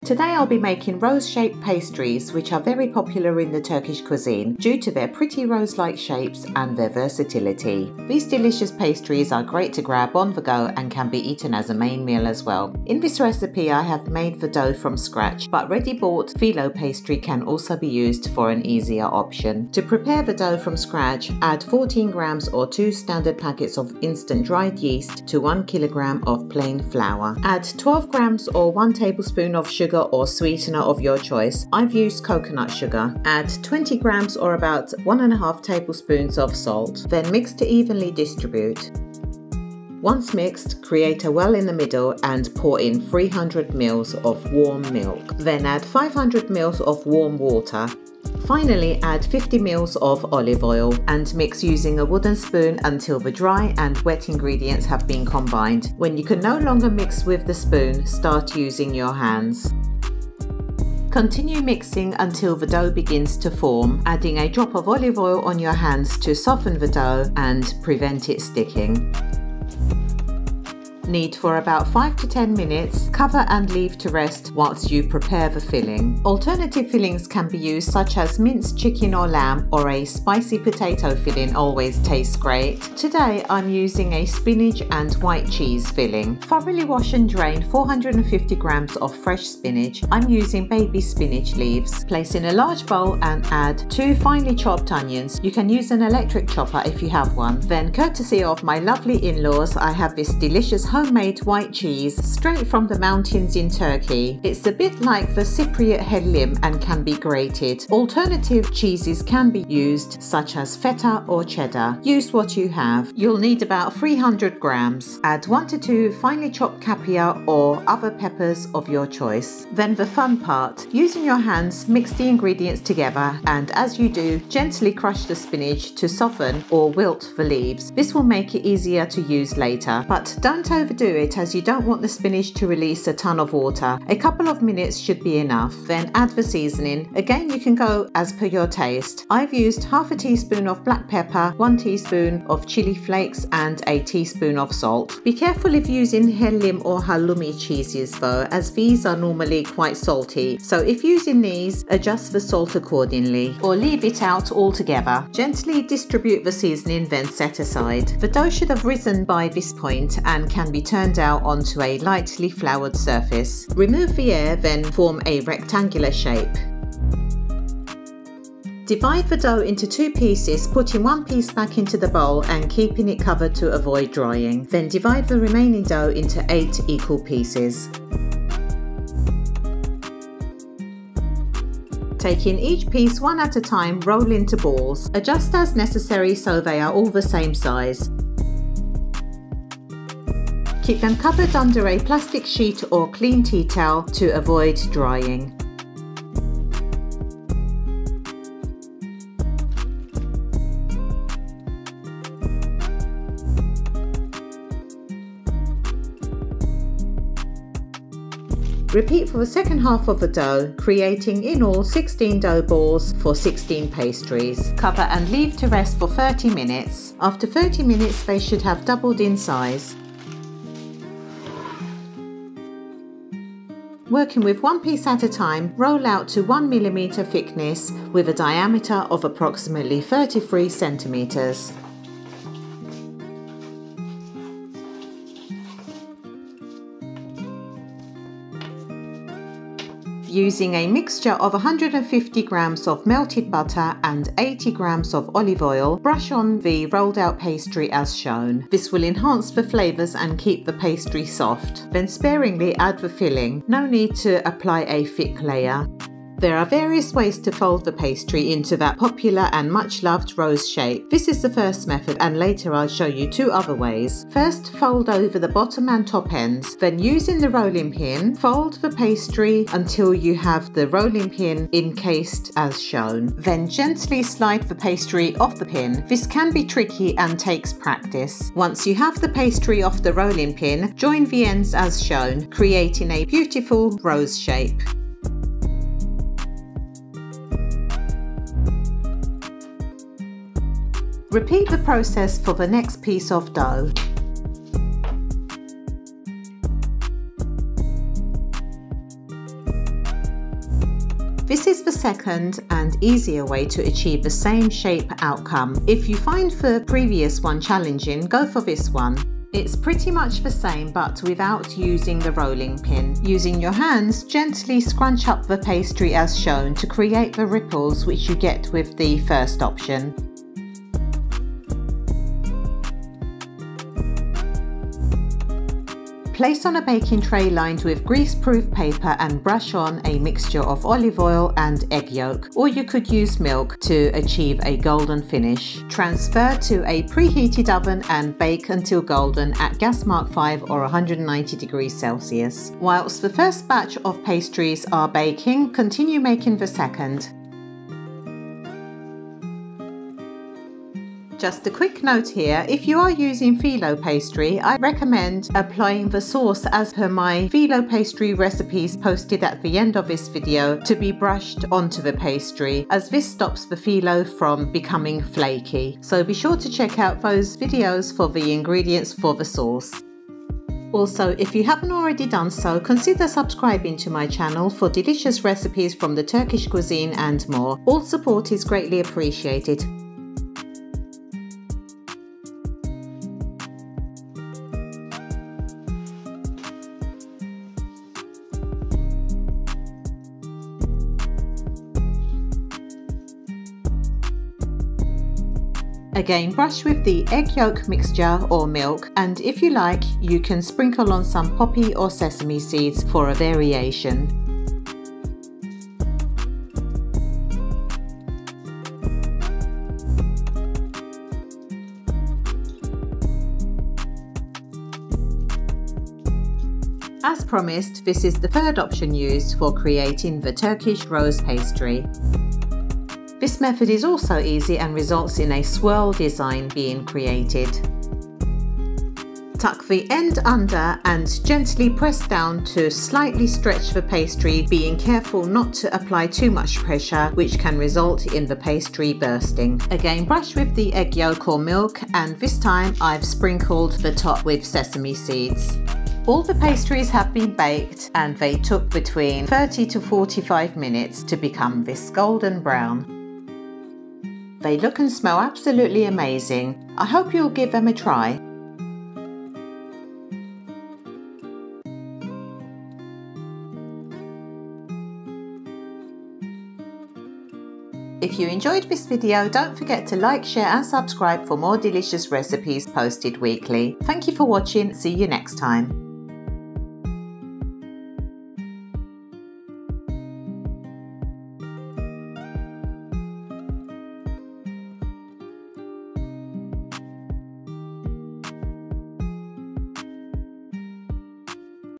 Today I'll be making rose-shaped pastries, which are very popular in the Turkish cuisine due to their pretty rose-like shapes and their versatility. These delicious pastries are great to grab on the go and can be eaten as a main meal as well. In this recipe I have made the dough from scratch, but ready-bought phyllo pastry can also be used for an easier option. To prepare the dough from scratch, add 14 grams or 2 standard packets of instant dried yeast to 1 kilogram of plain flour. Add 12 grams or 1 tablespoon of sugar or sweetener of your choice. I've used coconut sugar. Add 20 grams or about 1.5 tablespoons of salt. Then mix to evenly distribute. Once mixed, create a well in the middle and pour in 300 ml of warm milk. Then add 500 ml of warm water. Finally, add 50 ml of olive oil and mix using a wooden spoon until the dry and wet ingredients have been combined. When you can no longer mix with the spoon, start using your hands. Continue mixing until the dough begins to form, adding a drop of olive oil on your hands to soften the dough and prevent it sticking. Knead for about 5 to 10 minutes, cover and leave to rest whilst you prepare the filling. Alternative fillings can be used, such as minced chicken or lamb, or a spicy potato filling always tastes great. Today I'm using a spinach and white cheese filling. Thoroughly wash and drain 450 grams of fresh spinach. I'm using baby spinach leaves. Place in a large bowl and add 2 finely chopped onions. You can use an electric chopper if you have one. Then, courtesy of my lovely in-laws, I have this delicious homemade white cheese straight from the mountains in Turkey. It's a bit like the Cypriot helim and can be grated. Alternative cheeses can be used, such as feta or cheddar. Use what you have. You'll need about 300 grams. Add 1 to 2 finely chopped capia or other peppers of your choice. Then the fun part. Using your hands, mix the ingredients together, and as you do, gently crush the spinach to soften or wilt the leaves. This will make it easier to use later, but don't overdo it, as you don't want the spinach to release a ton of water. A couple of minutes should be enough. Then add the seasoning. Again, you can go as per your taste. I've used half a teaspoon of black pepper, 1 teaspoon of chili flakes and a teaspoon of salt. Be careful if using helim or hallumi cheeses though, as these are normally quite salty. So if using these, adjust the salt accordingly or leave it out altogether. Gently distribute the seasoning, then set aside. The dough should have risen by this point and can be turned out onto a lightly floured surface. Remove the air, then form a rectangular shape. Divide the dough into 2 pieces, putting 1 piece back into the bowl and keeping it covered to avoid drying. Then divide the remaining dough into 8 equal pieces. Taking each piece one at a time, roll into balls. Adjust as necessary so they are all the same size. Keep them covered under a plastic sheet or clean tea towel to avoid drying. Repeat for the second half of the dough, creating in all 16 dough balls for 16 pastries. Cover and leave to rest for 30 minutes. After 30 minutes they should have doubled in size. Working with 1 piece at a time, roll out to 1 mm thickness with a diameter of approximately 33 centimeters. Using a mixture of 150 grams of melted butter and 80 grams of olive oil, brush on the rolled out pastry as shown. This will enhance the flavours and keep the pastry soft. Then sparingly add the filling. No need to apply a thick layer. There are various ways to fold the pastry into that popular and much loved rose shape. This is the first method, and later I'll show you 2 other ways. First, fold over the bottom and top ends. Then using the rolling pin, fold the pastry until you have the rolling pin encased as shown. Then gently slide the pastry off the pin. This can be tricky and takes practice. Once you have the pastry off the rolling pin, join the ends as shown, creating a beautiful rose shape. Repeat the process for the next piece of dough. This is the second and easier way to achieve the same shape outcome. If you find the previous one challenging, go for this one. It's pretty much the same but without using the rolling pin. Using your hands, gently scrunch up the pastry as shown to create the ripples which you get with the first option. Place on a baking tray lined with grease-proof paper and brush on a mixture of olive oil and egg yolk, or you could use milk to achieve a golden finish. Transfer to a preheated oven and bake until golden at gas mark 5 or 190 degrees Celsius. Whilst the first batch of pastries are baking, continue making the second. Just a quick note here, if you are using phyllo pastry, I recommend applying the sauce as per my phyllo pastry recipes posted at the end of this video to be brushed onto the pastry, as this stops the phyllo from becoming flaky. So be sure to check out those videos for the ingredients for the sauce. Also, if you haven't already done so, consider subscribing to my channel for delicious recipes from the Turkish cuisine and more. All support is greatly appreciated. Again, brush with the egg yolk mixture or milk, and if you like, you can sprinkle on some poppy or sesame seeds for a variation. As promised, this is the third option used for creating the Turkish rose pastry. This method is also easy and results in a swirl design being created. Tuck the end under and gently press down to slightly stretch the pastry, being careful not to apply too much pressure, which can result in the pastry bursting. Again, brush with the egg yolk or milk, and this time I've sprinkled the top with sesame seeds. All the pastries have been baked and they took between 30 to 45 minutes to become this golden brown. They look and smell absolutely amazing. I hope you'll give them a try. If you enjoyed this video, don't forget to like, share and subscribe for more delicious recipes posted weekly. Thank you for watching. See you next time.